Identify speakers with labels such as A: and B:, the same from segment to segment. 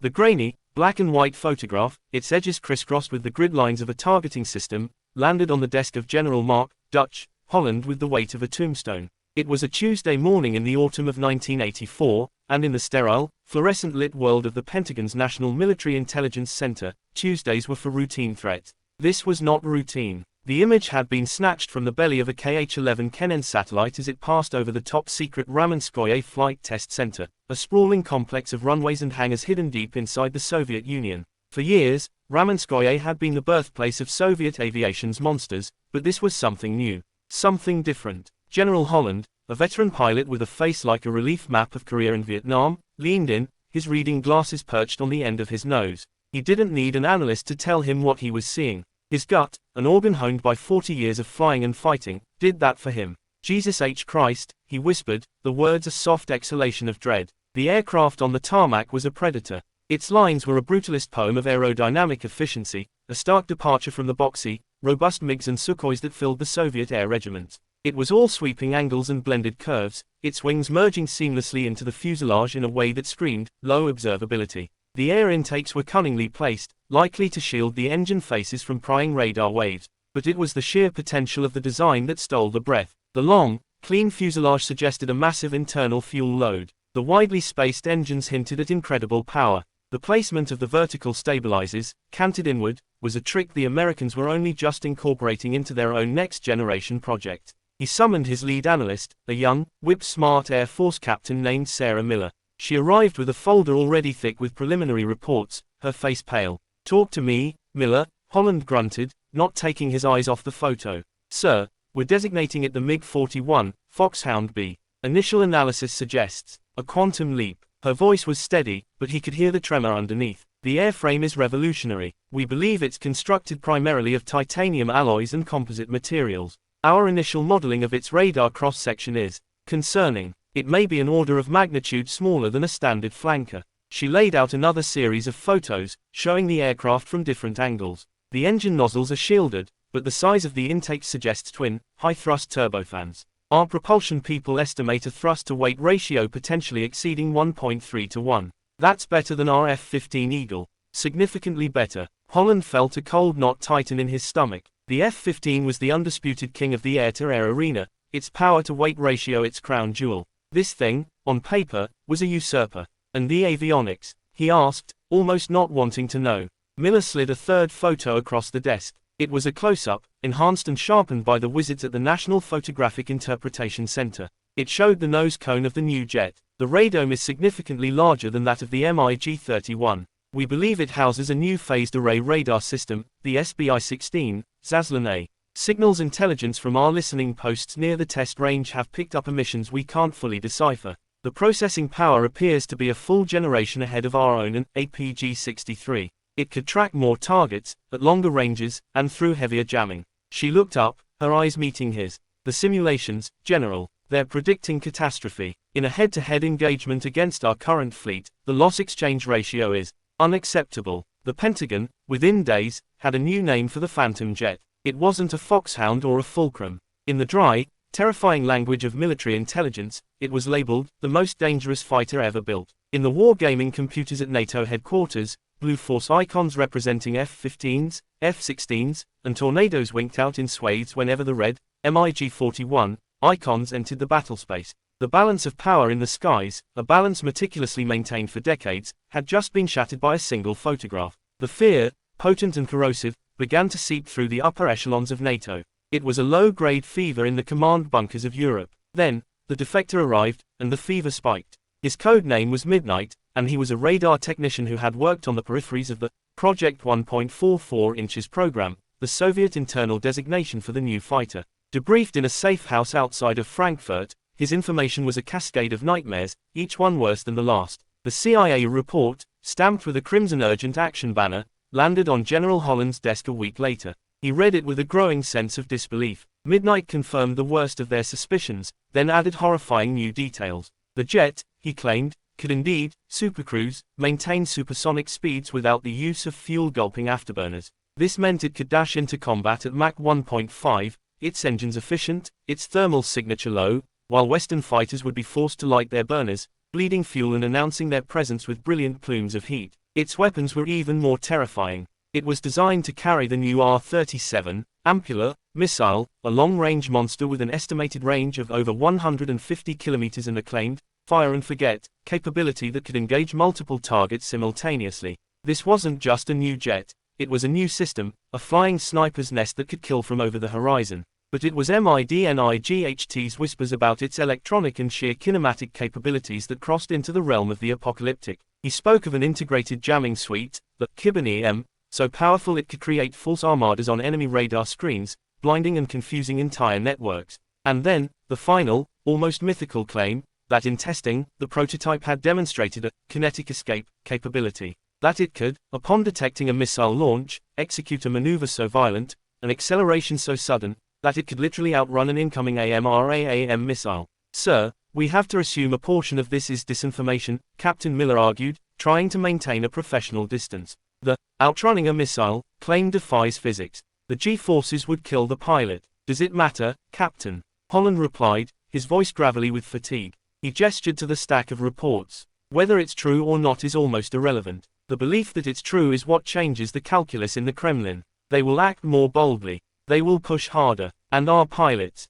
A: The grainy, black and white photograph, its edges crisscrossed with the grid lines of a targeting system, landed on the desk of General Mark, Dutch, Holland with the weight of a tombstone. It was a Tuesday morning in the autumn of 1984, and in the sterile, fluorescent-lit world of the Pentagon's National Military Intelligence Center, Tuesdays were for routine threats. This was not routine. The image had been snatched from the belly of a KH-11 Kennen satellite as it passed over the top-secret Ramenskoye Flight Test Center, a sprawling complex of runways and hangars hidden deep inside the Soviet Union. For years, Ramenskoye had been the birthplace of Soviet aviation's monsters, but this was something new. Something different. General Holland, a veteran pilot with a face like a relief map of Korea and Vietnam, leaned in, his reading glasses perched on the end of his nose. He didn't need an analyst to tell him what he was seeing. His gut, an organ honed by 40 years of flying and fighting, did that for him. Jesus H. Christ, he whispered, the words a soft exhalation of dread. The aircraft on the tarmac was a predator. Its lines were a brutalist poem of aerodynamic efficiency, a stark departure from the boxy, robust MiGs and Sukhois that filled the Soviet air regiments. It was all sweeping angles and blended curves, its wings merging seamlessly into the fuselage in a way that screamed low observability. The air intakes were cunningly placed, likely to shield the engine faces from prying radar waves, but it was the sheer potential of the design that stole the breath. The long, clean fuselage suggested a massive internal fuel load. The widely spaced engines hinted at incredible power. The placement of the vertical stabilizers, canted inward, was a trick the Americans were only just incorporating into their own next-generation project. He summoned his lead analyst, a young, whip-smart Air Force captain named Sarah Miller. She arrived with a folder already thick with preliminary reports, her face pale. "Talk to me, Miller," Holland grunted, not taking his eyes off the photo. "Sir, we're designating it the MiG-41, Foxhound B. Initial analysis suggests a quantum leap." Her voice was steady, but he could hear the tremor underneath. "The airframe is revolutionary. We believe it's constructed primarily of titanium alloys and composite materials. Our initial modeling of its radar cross-section is concerning. It may be an order of magnitude smaller than a standard flanker." She laid out another series of photos, showing the aircraft from different angles. The engine nozzles are shielded, but the size of the intake suggests twin, high-thrust turbofans. Our propulsion people estimate a thrust-to-weight ratio potentially exceeding 1.3 to 1. That's better than our F-15 Eagle. Significantly better. Holland felt a cold knot tighten in his stomach. The F-15 was the undisputed king of the air-to-air arena, its power-to-weight ratio its crown jewel. This thing, on paper, was a usurper. And the avionics? He asked, almost not wanting to know. Miller slid a third photo across the desk. It was a close-up, enhanced and sharpened by the wizards at the National Photographic Interpretation Center. It showed the nose cone of the new jet. The radome is significantly larger than that of the MiG-31. We believe it houses a new phased array radar system, the SBI-16, Zaslan A. Signals intelligence from our listening posts near the test range have picked up emissions we can't fully decipher. The processing power appears to be a full generation ahead of our own and APG-63. It could track more targets, at longer ranges, and through heavier jamming. She looked up, her eyes meeting his. The simulations, General, they're predicting catastrophe. In a head-to-head engagement against our current fleet, the loss exchange ratio is unacceptable. The Pentagon, within days, had a new name for the Phantom jet. It wasn't a Foxhound or a Fulcrum. In the dry, terrifying language of military intelligence, it was labeled the most dangerous fighter ever built. In the wargaming computers at NATO headquarters, blue force icons representing F-15s, F-16s, and tornadoes winked out in swathes whenever the red, MiG-41, icons entered the battlespace. The balance of power in the skies, a balance meticulously maintained for decades, had just been shattered by a single photograph. The fear, potent and corrosive, began to seep through the upper echelons of NATO. It was a low-grade fever in the command bunkers of Europe. Then, the defector arrived, and the fever spiked. His code name was Midnight, and he was a radar technician who had worked on the peripheries of the Project 1.44 inches program, the Soviet internal designation for the new fighter. Debriefed in a safe house outside of Frankfurt, his information was a cascade of nightmares, each one worse than the last. The CIA report, stamped with a crimson urgent action banner, landed on General Holland's desk a week later. He read it with a growing sense of disbelief. Midnight confirmed the worst of their suspicions, then added horrifying new details. The jet, he claimed, could indeed supercruise, maintain supersonic speeds without the use of fuel-gulping afterburners. This meant it could dash into combat at Mach 1.5, its engines efficient, its thermal signature low, while Western fighters would be forced to light their burners, bleeding fuel and announcing their presence with brilliant plumes of heat. Its weapons were even more terrifying. It was designed to carry the new R-37 Ampula missile, a long-range monster with an estimated range of over 150 kilometers and acclaimed fire and forget capability that could engage multiple targets simultaneously. This wasn't just a new jet, it was a new system, a flying sniper's nest that could kill from over the horizon. But it was MIDNIGHT's whispers about its electronic and sheer kinematic capabilities that crossed into the realm of the apocalyptic. He spoke of an integrated jamming suite, the Kibane-M, so powerful it could create false armadas on enemy radar screens, blinding and confusing entire networks. And then, the final, almost mythical claim, that in testing, the prototype had demonstrated a kinetic escape capability. That it could, upon detecting a missile launch, execute a maneuver so violent, an acceleration so sudden, that it could literally outrun an incoming AMRAAM missile. Sir, we have to assume a portion of this is disinformation, Captain Miller argued, trying to maintain a professional distance. The outrunning a missile claim defies physics. The G-forces would kill the pilot. Does it matter, Captain? Holland replied, his voice gravelly with fatigue. He gestured to the stack of reports. Whether it's true or not is almost irrelevant. The belief that it's true is what changes the calculus in the Kremlin. They will act more boldly. They will push harder. And our pilots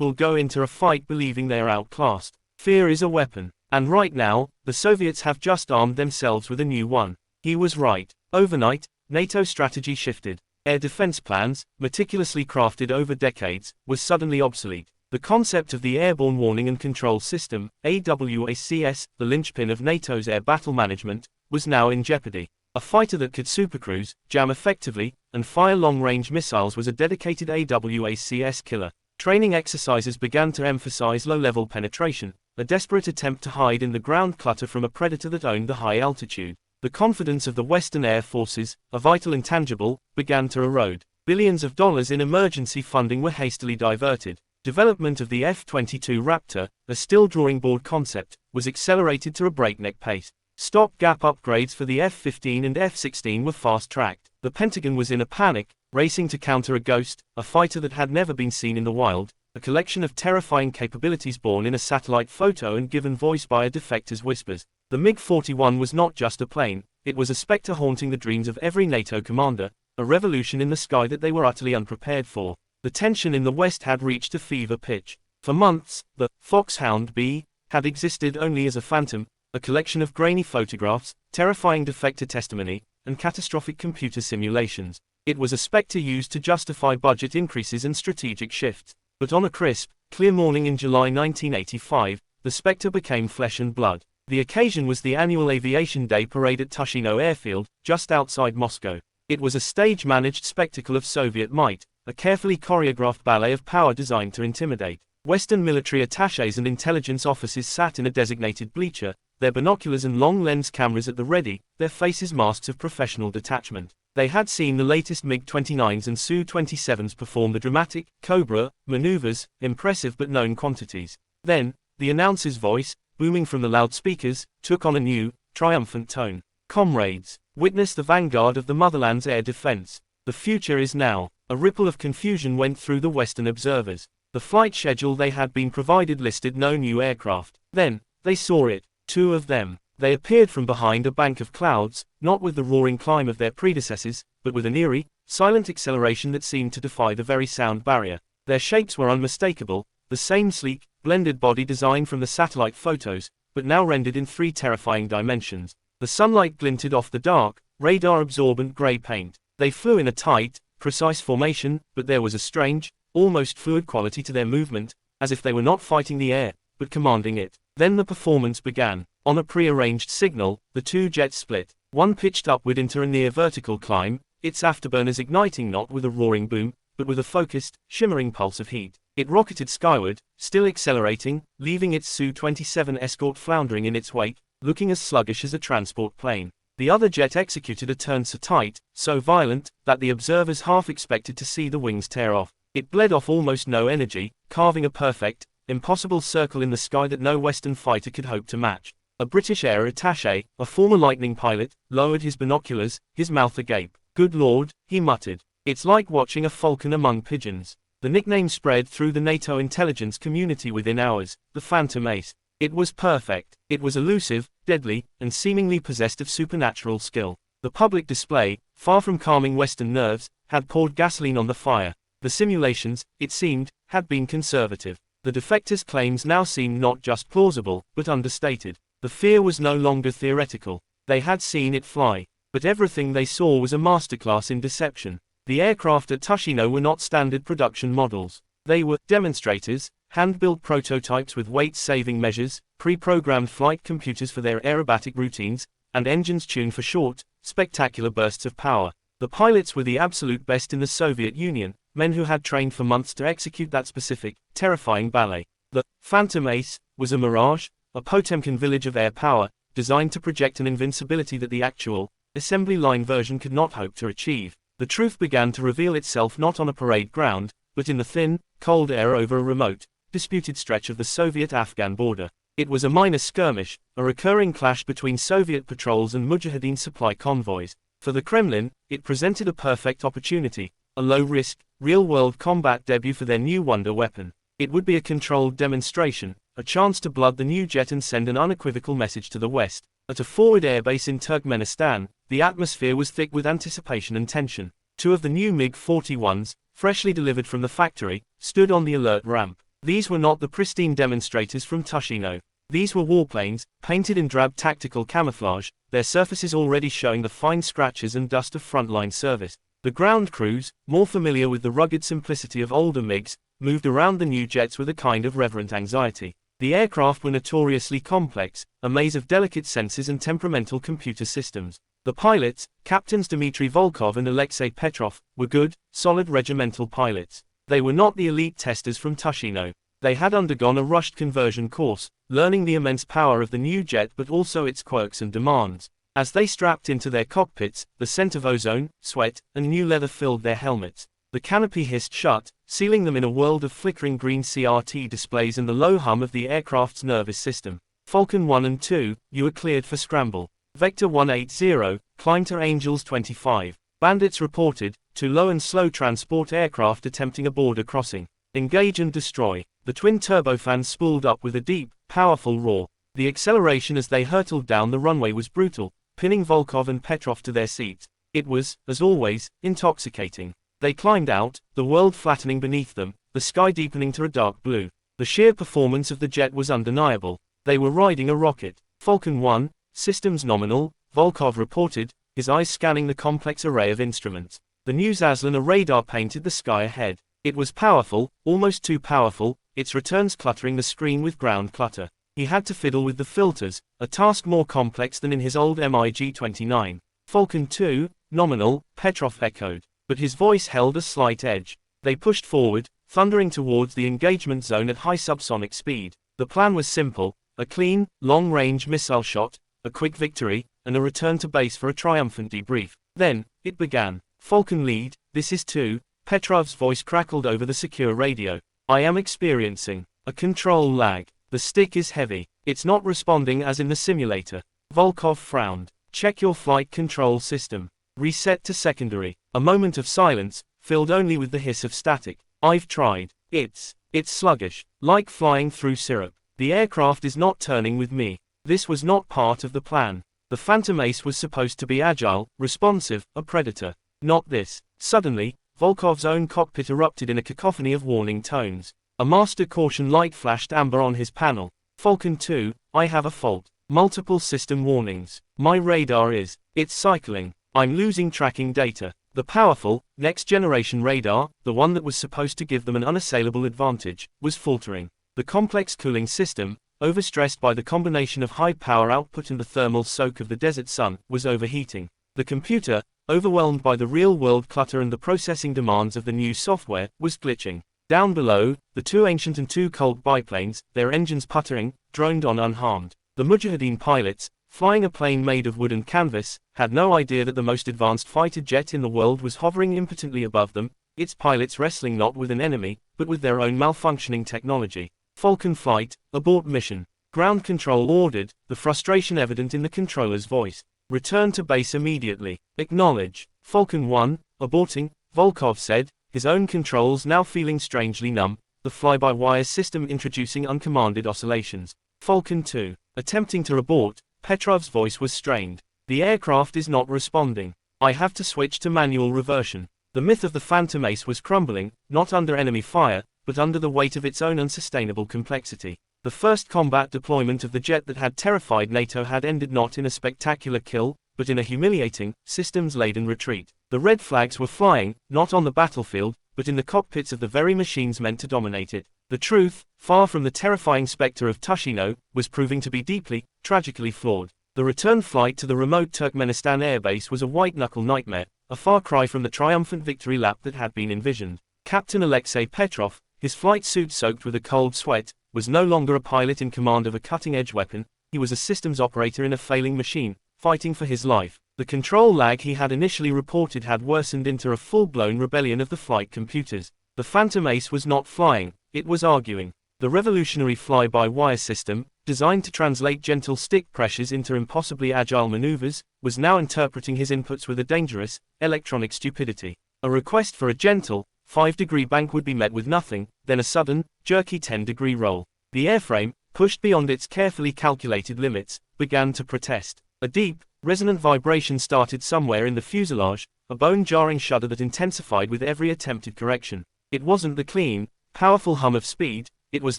A: will go into a fight believing they are outclassed. Fear is a weapon. And right now, the Soviets have just armed themselves with a new one. He was right. Overnight, NATO strategy shifted. Air defense plans, meticulously crafted over decades, were suddenly obsolete. The concept of the Airborne Warning and Control System, AWACS, the linchpin of NATO's air battle management, was now in jeopardy. A fighter that could supercruise, jam effectively, and fire long-range missiles was a dedicated AWACS killer. Training exercises began to emphasize low-level penetration, a desperate attempt to hide in the ground clutter from a predator that owned the high altitude. The confidence of the Western Air Forces, a vital intangible, began to erode. Billions of dollars in emergency funding were hastily diverted. Development of the F-22 Raptor, a still drawing board concept, was accelerated to a breakneck pace. Stop-gap upgrades for the F-15 and F-16 were fast-tracked. The Pentagon was in a panic, racing to counter a Ghost, a fighter that had never been seen in the wild, a collection of terrifying capabilities born in a satellite photo and given voice by a defector's whispers. The MiG-41 was not just a plane, it was a specter haunting the dreams of every NATO commander, a revolution in the sky that they were utterly unprepared for. The tension in the West had reached a fever pitch. For months, the Foxhound B had existed only as a phantom, a collection of grainy photographs, terrifying defector testimony, and catastrophic computer simulations. It was a specter used to justify budget increases and strategic shifts. But on a crisp, clear morning in July 1985, the specter became flesh and blood. The occasion was the annual Aviation Day parade at Tushino Airfield, just outside Moscow. It was a stage-managed spectacle of Soviet might, a carefully choreographed ballet of power designed to intimidate. Western military attachés and intelligence officers sat in a designated bleacher, their binoculars and long-lens cameras at the ready, their faces masks of professional detachment. They had seen the latest MiG-29s and Su-27s perform the dramatic Cobra maneuvers, impressive but known quantities. Then, the announcer's voice, booming from the loudspeakers, took on a new, triumphant tone. Comrades, witness the vanguard of the motherland's air defense. The future is now. A ripple of confusion went through the Western observers. The flight schedule they had been provided listed no new aircraft. Then, they saw it. 2 of them. They appeared from behind a bank of clouds, not with the roaring climb of their predecessors, but with an eerie, silent acceleration that seemed to defy the very sound barrier. Their shapes were unmistakable, the same sleek, blended body design from the satellite photos, but now rendered in 3 terrifying dimensions. The sunlight glinted off the dark, radar-absorbent gray paint. They flew in a tight, precise formation, but there was a strange, almost fluid quality to their movement, as if they were not fighting the air, but commanding it. Then the performance began. On a pre-arranged signal, the 2 jets split. One pitched upward into a near-vertical climb, its afterburners igniting not with a roaring boom, but with a focused, shimmering pulse of heat. It rocketed skyward, still accelerating, leaving its Su-27 escort floundering in its wake, looking as sluggish as a transport plane. The other jet executed a turn so tight, so violent, that the observers half expected to see the wings tear off. It bled off almost no energy, carving a perfect, impossible circle in the sky that no Western fighter could hope to match. A British air attaché, a former Lightning pilot, lowered his binoculars, his mouth agape. "Good Lord," he muttered. "It's like watching a falcon among pigeons." The nickname spread through the NATO intelligence community within hours, the Phantom Ace. It was perfect. It was elusive, deadly, and seemingly possessed of supernatural skill. The public display, far from calming Western nerves, had poured gasoline on the fire. The simulations, it seemed, had been conservative. The defectors' claims now seemed not just plausible, but understated. The fear was no longer theoretical. They had seen it fly. But everything they saw was a masterclass in deception. The aircraft at Tushino were not standard production models. They were demonstrators, hand-built prototypes with weight-saving measures, pre-programmed flight computers for their aerobatic routines, and engines tuned for short, spectacular bursts of power. The pilots were the absolute best in the Soviet Union, men who had trained for months to execute that specific, terrifying ballet. The Phantom Ace was a mirage, a Potemkin village of air power, designed to project an invincibility that the actual, assembly line version could not hope to achieve. The truth began to reveal itself not on a parade ground, but in the thin, cold air over a remote, disputed stretch of the Soviet-Afghan border. It was a minor skirmish, a recurring clash between Soviet patrols and Mujahideen supply convoys. For the Kremlin, it presented a perfect opportunity, a low-risk, real-world combat debut for their new wonder weapon. It would be a controlled demonstration, a chance to blood the new jet and send an unequivocal message to the West. At a forward airbase in Turkmenistan, the atmosphere was thick with anticipation and tension. Two of the new MiG-41s, freshly delivered from the factory, stood on the alert ramp. These were not the pristine demonstrators from Tushino. These were warplanes, painted in drab tactical camouflage, their surfaces already showing the fine scratches and dust of frontline service. The ground crews, more familiar with the rugged simplicity of older MiGs, moved around the new jets with a kind of reverent anxiety. The aircraft were notoriously complex, a maze of delicate sensors and temperamental computer systems. The pilots, Captains Dmitry Volkov and Alexei Petrov, were good, solid regimental pilots. They were not the elite testers from Tushino. They had undergone a rushed conversion course, learning the immense power of the new jet but also its quirks and demands. As they strapped into their cockpits, the scent of ozone, sweat, and new leather filled their helmets. The canopy hissed shut, sealing them in a world of flickering green CRT displays and the low hum of the aircraft's nervous system. Falcon 1 and 2, you were cleared for scramble. Vector 180, climb to Angels 25. Bandits reported, to low and slow transport aircraft attempting a border crossing. Engage and destroy. The twin turbofans spooled up with a deep, powerful roar. The acceleration as they hurtled down the runway was brutal, pinning Volkov and Petrov to their seats. It was, as always, intoxicating. They climbed out, the world flattening beneath them, the sky deepening to a dark blue. The sheer performance of the jet was undeniable. They were riding a rocket. Falcon 1, systems nominal, Volkov reported, his eyes scanning the complex array of instruments. The new Zaslana radar painted the sky ahead. It was powerful, almost too powerful, its returns cluttering the screen with ground clutter. He had to fiddle with the filters, a task more complex than in his old MiG-29. Falcon 2, nominal, Petrov echoed, but his voice held a slight edge. They pushed forward, thundering towards the engagement zone at high subsonic speed. The plan was simple, a clean, long-range missile shot, a quick victory, and a return to base for a triumphant debrief. Then, it began. Falcon lead, this is 2, Petrov's voice crackled over the secure radio. I am experiencing a control lag. The stick is heavy. It's not responding as in the simulator. Volkov frowned. Check your flight control system. Reset to secondary. A moment of silence, filled only with the hiss of static. I've tried. It's sluggish. Like flying through syrup. The aircraft is not turning with me. This was not part of the plan. The Phantom Ace was supposed to be agile, responsive, a predator. Not this. Suddenly, Volkov's own cockpit erupted in a cacophony of warning tones. A master caution light flashed amber on his panel. Falcon 2, I have a fault. Multiple system warnings. My radar it's cycling. I'm losing tracking data. The powerful, next-generation radar, the one that was supposed to give them an unassailable advantage, was faltering. The complex cooling system, overstressed by the combination of high power output and the thermal soak of the desert sun, was overheating. The computer, overwhelmed by the real-world clutter and the processing demands of the new software, was glitching. Down below, the two ancient and two cold biplanes, their engines puttering, droned on unharmed. The Mujahideen pilots, flying a plane made of wood and canvas, had no idea that the most advanced fighter jet in the world was hovering impotently above them, its pilots wrestling not with an enemy, but with their own malfunctioning technology. Falcon flight, abort mission. Ground control ordered, the frustration evident in the controller's voice. Return to base immediately. Acknowledge. Falcon 1, aborting, Volkov said, his own controls now feeling strangely numb, the fly-by-wire system introducing uncommanded oscillations. Falcon 2. Attempting to abort, Petrov's voice was strained. The aircraft is not responding. I have to switch to manual reversion. The myth of the Phantom Ace was crumbling, not under enemy fire, but under the weight of its own unsustainable complexity. The first combat deployment of the jet that had terrified NATO had ended not in a spectacular kill, but in a humiliating, systems-laden retreat. The red flags were flying, not on the battlefield, but in the cockpits of the very machines meant to dominate it. The truth, far from the terrifying specter of Tushino, was proving to be deeply, tragically flawed. The return flight to the remote Turkmenistan airbase was a white-knuckle nightmare, a far cry from the triumphant victory lap that had been envisioned. Captain Alexei Petrov, his flight suit soaked with a cold sweat, was no longer a pilot in command of a cutting-edge weapon, he was a systems operator in a failing machine, fighting for his life. The control lag he had initially reported had worsened into a full-blown rebellion of the flight computers. The Phantom Ace was not flying, it was arguing. The revolutionary fly-by-wire system, designed to translate gentle stick pressures into impossibly agile maneuvers, was now interpreting his inputs with a dangerous, electronic stupidity. A request for a gentle, 5-degree bank would be met with nothing, then a sudden, jerky 10-degree roll. The airframe, pushed beyond its carefully calculated limits, began to protest. A deep, resonant vibration started somewhere in the fuselage, a bone-jarring shudder that intensified with every attempted correction. It wasn't the clean, powerful hum of speed, it was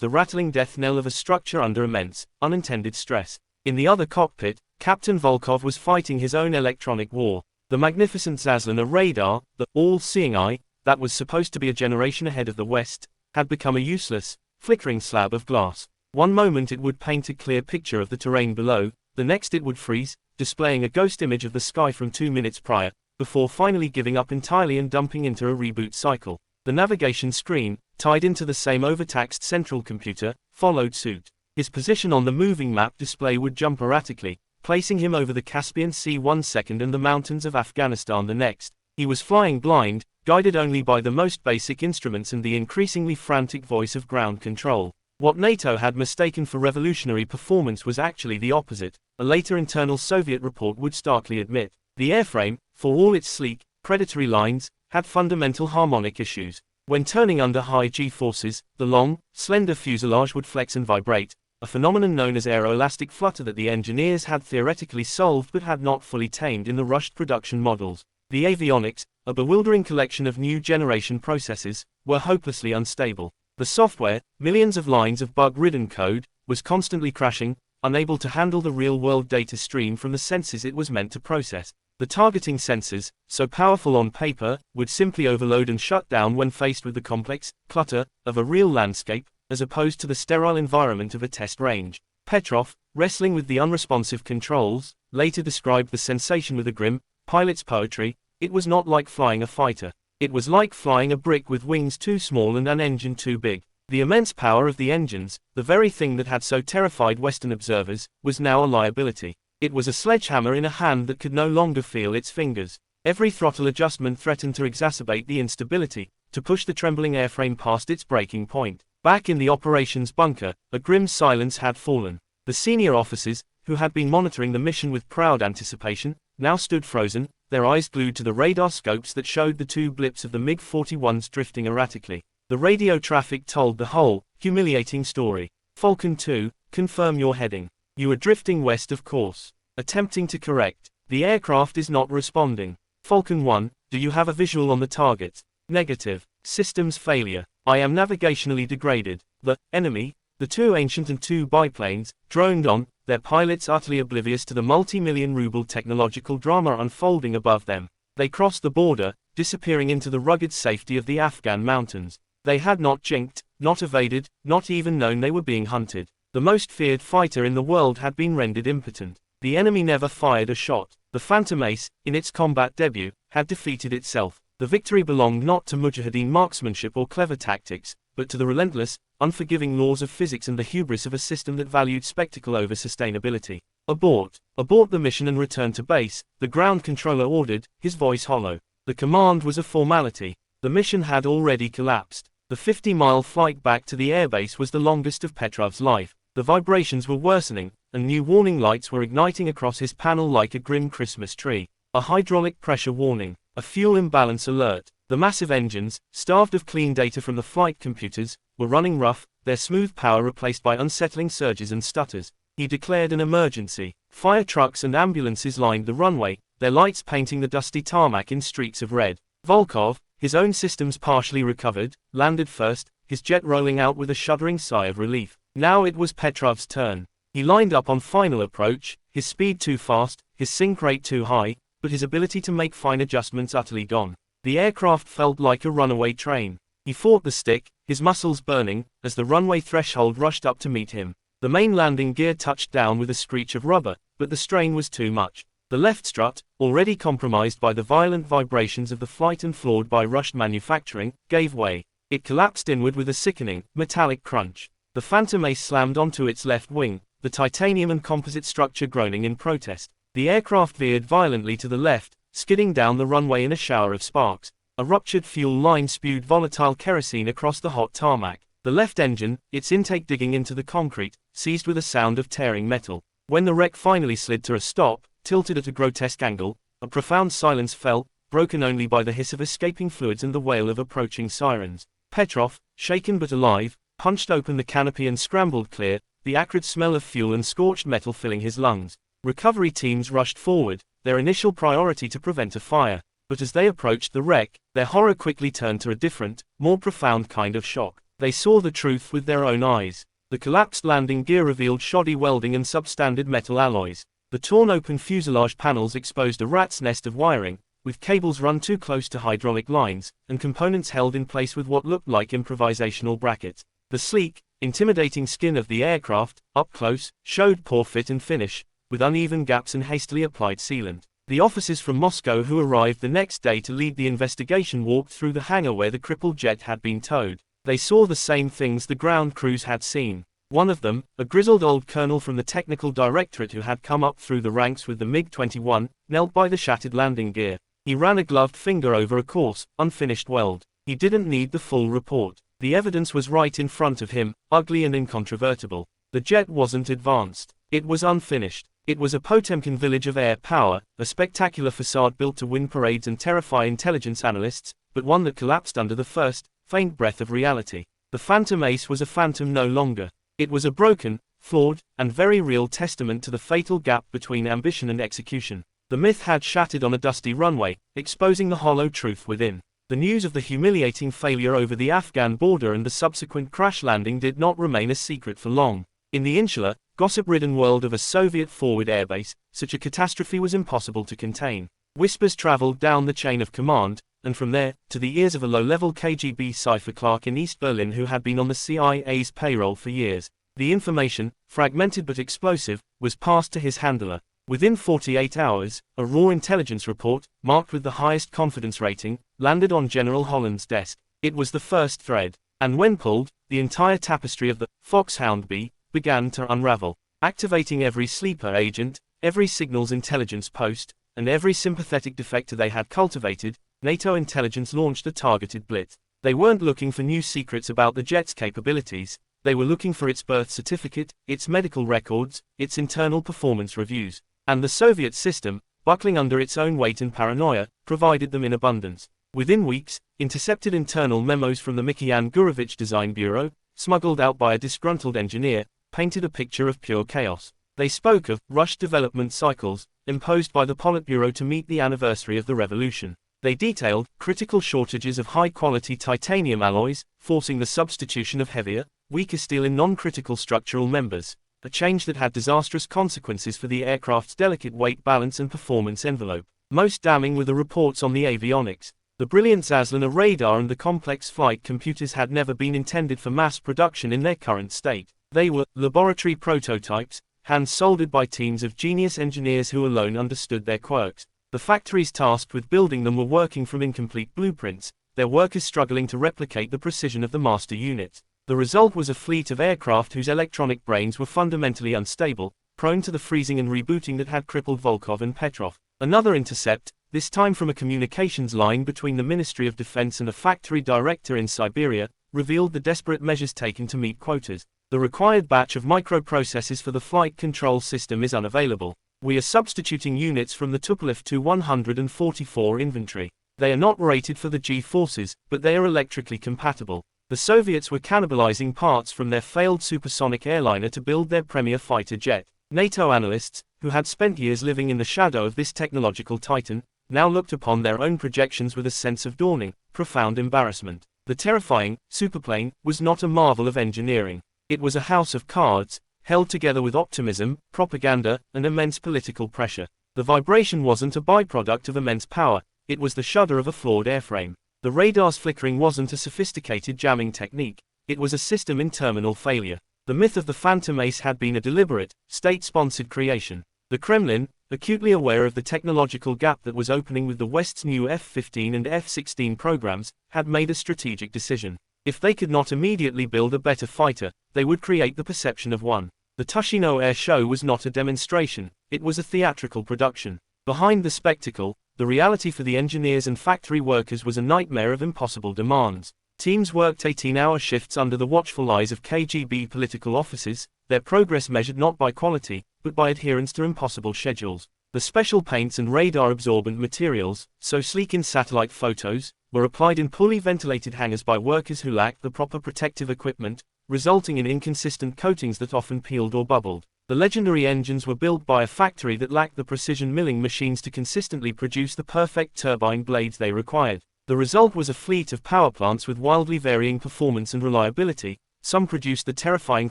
A: the rattling death knell of a structure under immense, unintended stress. In the other cockpit, Captain Volkov was fighting his own electronic war. The magnificent Zaslana radar, the all-seeing eye, that was supposed to be a generation ahead of the West, had become a useless, flickering slab of glass. One moment it would paint a clear picture of the terrain below, the next it would freeze, displaying a ghost image of the sky from 2 minutes prior, before finally giving up entirely and dumping into a reboot cycle. The navigation screen, tied into the same overtaxed central computer, followed suit. His position on the moving map display would jump erratically, placing him over the Caspian Sea 1 second and the mountains of Afghanistan the next. He was flying blind, guided only by the most basic instruments and the increasingly frantic voice of ground control. What NATO had mistaken for revolutionary performance was actually the opposite, a later internal Soviet report would starkly admit. The airframe, for all its sleek, predatory lines, had fundamental harmonic issues. When turning under high G-forces, the long, slender fuselage would flex and vibrate, a phenomenon known as aeroelastic flutter that the engineers had theoretically solved but had not fully tamed in the rushed production models. The avionics, a bewildering collection of new generation processes, were hopelessly unstable. The software, millions of lines of bug-ridden code, was constantly crashing, unable to handle the real-world data stream from the sensors it was meant to process. The targeting sensors, so powerful on paper, would simply overload and shut down when faced with the complex clutter of a real landscape, as opposed to the sterile environment of a test range. Petrov, wrestling with the unresponsive controls, later described the sensation with a grim, pilot's poetry. It was not like flying a fighter. It was like flying a brick with wings too small and an engine too big. The immense power of the engines, the very thing that had so terrified Western observers, was now a liability. It was a sledgehammer in a hand that could no longer feel its fingers. Every throttle adjustment threatened to exacerbate the instability, to push the trembling airframe past its breaking point. Back in the operations bunker, a grim silence had fallen. The senior officers, who had been monitoring the mission with proud anticipation, now stood frozen, their eyes glued to the radar scopes that showed the two blips of the MiG-41s drifting erratically. The radio traffic told the whole, humiliating story. Falcon 2, confirm your heading. You are drifting west of course. Attempting to correct. The aircraft is not responding. Falcon 1, do you have a visual on the target? Negative. Systems failure. I am navigationally degraded. The enemy, the two ancient and two biplanes, droned on, their pilots utterly oblivious to the multi-million ruble technological drama unfolding above them. They crossed the border, disappearing into the rugged safety of the Afghan mountains. They had not jinked, not evaded, not even known they were being hunted. The most feared fighter in the world had been rendered impotent. The enemy never fired a shot. The Phantom Ace, in its combat debut, had defeated itself. The victory belonged not to Mujahideen marksmanship or clever tactics, but to the relentless, unforgiving laws of physics and the hubris of a system that valued spectacle over sustainability. Abort. Abort the mission and return to base, the ground controller ordered, his voice hollow. The command was a formality. The mission had already collapsed. The 50-mile flight back to the airbase was the longest of Petrov's life. The vibrations were worsening, and new warning lights were igniting across his panel like a grim Christmas tree. A hydraulic pressure warning. A fuel imbalance alert. The massive engines, starved of clean data from the flight computers, were running rough, their smooth power replaced by unsettling surges and stutters. He declared an emergency. Fire trucks and ambulances lined the runway, their lights painting the dusty tarmac in streaks of red. Volkov, his own systems partially recovered, landed first, his jet rolling out with a shuddering sigh of relief. Now it was Petrov's turn. He lined up on final approach, his speed too fast, his sink rate too high, but his ability to make fine adjustments utterly gone. The aircraft felt like a runaway train. He fought the stick, his muscles burning, as the runway threshold rushed up to meet him. The main landing gear touched down with a screech of rubber, but the strain was too much. The left strut, already compromised by the violent vibrations of the flight and flawed by rushed manufacturing, gave way. It collapsed inward with a sickening, metallic crunch. The Phantom Ace slammed onto its left wing, the titanium and composite structure groaning in protest. The aircraft veered violently to the left, skidding down the runway in a shower of sparks. A ruptured fuel line spewed volatile kerosene across the hot tarmac. The left engine, its intake digging into the concrete, seized with a sound of tearing metal. When the wreck finally slid to a stop, tilted at a grotesque angle, a profound silence fell, broken only by the hiss of escaping fluids and the wail of approaching sirens. Petrov, shaken but alive, punched open the canopy and scrambled clear, the acrid smell of fuel and scorched metal filling his lungs. Recovery teams rushed forward, their initial priority to prevent a fire. But as they approached the wreck, their horror quickly turned to a different, more profound kind of shock. They saw the truth with their own eyes. The collapsed landing gear revealed shoddy welding and substandard metal alloys. The torn open fuselage panels exposed a rat's nest of wiring, with cables run too close to hydraulic lines, and components held in place with what looked like improvisational brackets. The sleek, intimidating skin of the aircraft, up close, showed poor fit and finish, with uneven gaps and hastily applied sealant. The officers from Moscow who arrived the next day to lead the investigation walked through the hangar where the crippled jet had been towed. They saw the same things the ground crews had seen. One of them, a grizzled old colonel from the technical directorate who had come up through the ranks with the MiG-21, knelt by the shattered landing gear. He ran a gloved finger over a coarse, unfinished weld. He didn't need the full report. The evidence was right in front of him, ugly and incontrovertible. The jet wasn't advanced. It was unfinished. It was a Potemkin village of air power, a spectacular facade built to win parades and terrify intelligence analysts, but one that collapsed under the first, faint breath of reality. The Phantom Ace was a phantom no longer. It was a broken, flawed, and very real testament to the fatal gap between ambition and execution. The myth had shattered on a dusty runway, exposing the hollow truth within. The news of the humiliating failure over the Afghan border and the subsequent crash landing did not remain a secret for long. In the insular, gossip-ridden world of a Soviet forward airbase, such a catastrophe was impossible to contain. Whispers traveled down the chain of command, and from there, to the ears of a low-level KGB cipher clerk in East Berlin who had been on the CIA's payroll for years. The information, fragmented but explosive, was passed to his handler. Within 48 hours, a raw intelligence report, marked with the highest confidence rating, landed on General Holland's desk. It was the first thread, and when pulled, the entire tapestry of the Foxhound bee began to unravel, activating every sleeper agent, every signals intelligence post, and every sympathetic defector they had cultivated. NATO intelligence launched a targeted blitz. They weren't looking for new secrets about the jet's capabilities, they were looking for its birth certificate, its medical records, its internal performance reviews. And the Soviet system, buckling under its own weight and paranoia, provided them in abundance. Within weeks, intercepted internal memos from the Mikhail Gurevich Design Bureau, smuggled out by a disgruntled engineer, painted a picture of pure chaos. They spoke of rushed development cycles, imposed by the Politburo to meet the anniversary of the revolution. They detailed critical shortages of high-quality titanium alloys, forcing the substitution of heavier, weaker steel in non-critical structural members, a change that had disastrous consequences for the aircraft's delicate weight balance and performance envelope. Most damning were the reports on the avionics. The brilliant Zaslana radar and the complex flight computers had never been intended for mass production in their current state. They were laboratory prototypes, hand-soldered by teams of genius engineers who alone understood their quirks. The factories tasked with building them were working from incomplete blueprints, their workers struggling to replicate the precision of the master units. The result was a fleet of aircraft whose electronic brains were fundamentally unstable, prone to the freezing and rebooting that had crippled Volkov and Petrov. Another intercept, this time from a communications line between the Ministry of Defense and a factory director in Siberia, revealed the desperate measures taken to meet quotas. The required batch of microprocessors for the flight control system is unavailable. We are substituting units from the Tupolev Tu-144 inventory. They are not rated for the G-forces, but they are electrically compatible. The Soviets were cannibalizing parts from their failed supersonic airliner to build their premier fighter jet. NATO analysts, who had spent years living in the shadow of this technological titan, now looked upon their own projections with a sense of dawning, profound embarrassment. The terrifying superplane was not a marvel of engineering. It was a house of cards, held together with optimism, propaganda, and immense political pressure. The vibration wasn't a byproduct of immense power, it was the shudder of a flawed airframe. The radar's flickering wasn't a sophisticated jamming technique, it was a system in terminal failure. The myth of the Phantom Ace had been a deliberate, state-sponsored creation. The Kremlin, acutely aware of the technological gap that was opening with the West's new F-15 and F-16 programs, had made a strategic decision. If they could not immediately build a better fighter, they would create the perception of one. The Tushino Air Show was not a demonstration, it was a theatrical production. Behind the spectacle, the reality for the engineers and factory workers was a nightmare of impossible demands. Teams worked 18-hour shifts under the watchful eyes of KGB political officers, their progress measured not by quality, but by adherence to impossible schedules. The special paints and radar-absorbent materials, so sleek in satellite photos, were applied in poorly ventilated hangars by workers who lacked the proper protective equipment, resulting in inconsistent coatings that often peeled or bubbled. The legendary engines were built by a factory that lacked the precision milling machines to consistently produce the perfect turbine blades they required. The result was a fleet of power plants with wildly varying performance and reliability. Some produced the terrifying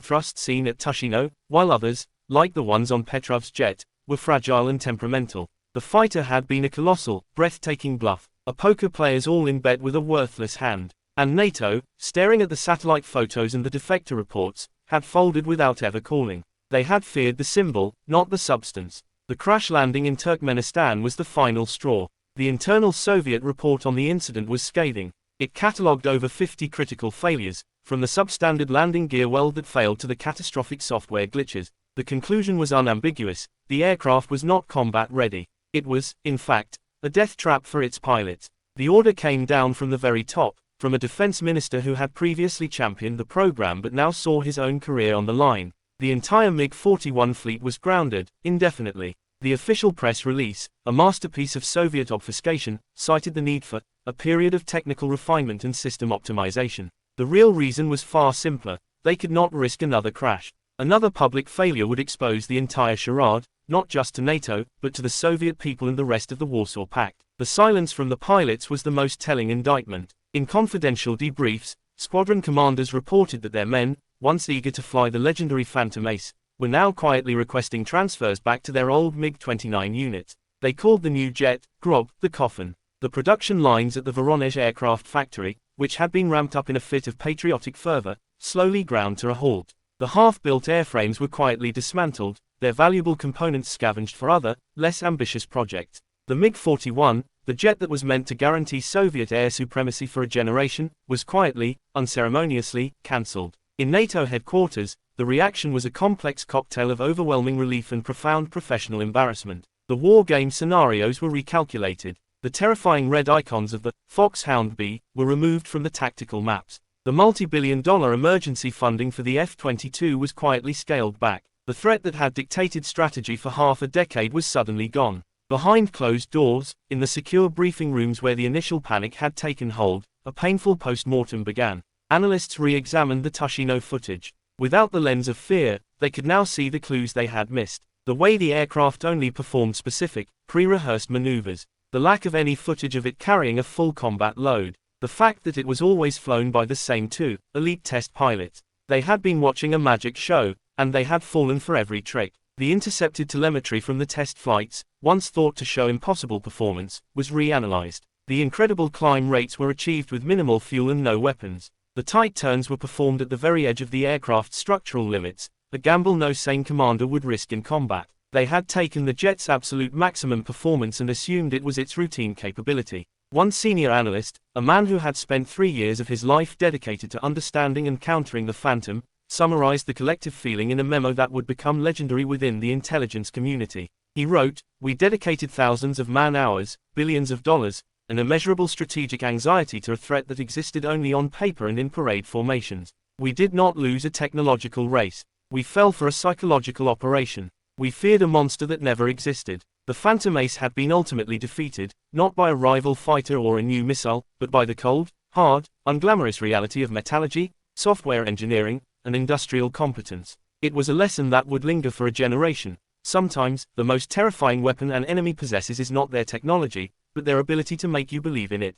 A: thrust seen at Tushino, while others, like the ones on Petrov's jet, were fragile and temperamental. The fighter had been a colossal, breathtaking bluff, a poker player's all-in bet with a worthless hand. And NATO, staring at the satellite photos and the defector reports, had folded without ever calling. They had feared the symbol, not the substance. The crash landing in Turkmenistan was the final straw. The internal Soviet report on the incident was scathing. It catalogued over 50 critical failures, from the substandard landing gear weld that failed to the catastrophic software glitches. The conclusion was unambiguous: the aircraft was not combat ready. It was, in fact, a death trap for its pilots. The order came down from the very top, from a defense minister who had previously championed the program but now saw his own career on the line. The entire MiG-41 fleet was grounded, indefinitely. The official press release, a masterpiece of Soviet obfuscation, cited the need for a period of technical refinement and system optimization. The real reason was far simpler: they could not risk another crash. Another public failure would expose the entire charade, not just to NATO, but to the Soviet people and the rest of the Warsaw Pact. The silence from the pilots was the most telling indictment. In confidential debriefs, squadron commanders reported that their men, once eager to fly the legendary Phantom Ace, were now quietly requesting transfers back to their old MiG-29 units. They called the new jet, Grob, the coffin. The production lines at the Voronezh aircraft factory, which had been ramped up in a fit of patriotic fervor, slowly ground to a halt. The half-built airframes were quietly dismantled, their valuable components scavenged for other, less ambitious projects. The MiG-41, the jet that was meant to guarantee Soviet air supremacy for a generation, was quietly, unceremoniously, cancelled. In NATO headquarters, the reaction was a complex cocktail of overwhelming relief and profound professional embarrassment. The war game scenarios were recalculated. The terrifying red icons of the Foxhound B were removed from the tactical maps. The multi-billion-dollar emergency funding for the F-22 was quietly scaled back. The threat that had dictated strategy for half a decade was suddenly gone. Behind closed doors, in the secure briefing rooms where the initial panic had taken hold, a painful post-mortem began. Analysts re-examined the Tushino footage. Without the lens of fear, they could now see the clues they had missed. The way the aircraft only performed specific, pre-rehearsed maneuvers. The lack of any footage of it carrying a full combat load. The fact that it was always flown by the same two elite test pilots. They had been watching a magic show, and they had fallen for every trick. The intercepted telemetry from the test flights, once thought to show impossible performance, was reanalyzed. The incredible climb rates were achieved with minimal fuel and no weapons. The tight turns were performed at the very edge of the aircraft's structural limits, a gamble no sane commander would risk in combat. They had taken the jet's absolute maximum performance and assumed it was its routine capability. One senior analyst, a man who had spent 3 years of his life dedicated to understanding and countering the Phantom, summarized the collective feeling in a memo that would become legendary within the intelligence community. He wrote, "We dedicated thousands of man-hours, billions of dollars, an immeasurable strategic anxiety to a threat that existed only on paper and in parade formations. We did not lose a technological race. We fell for a psychological operation. We feared a monster that never existed." The Phantom Ace had been ultimately defeated, not by a rival fighter or a new missile, but by the cold, hard, unglamorous reality of metallurgy, software engineering, and industrial competence. It was a lesson that would linger for a generation. Sometimes, the most terrifying weapon an enemy possesses is not their technology, but their ability to make you believe in it.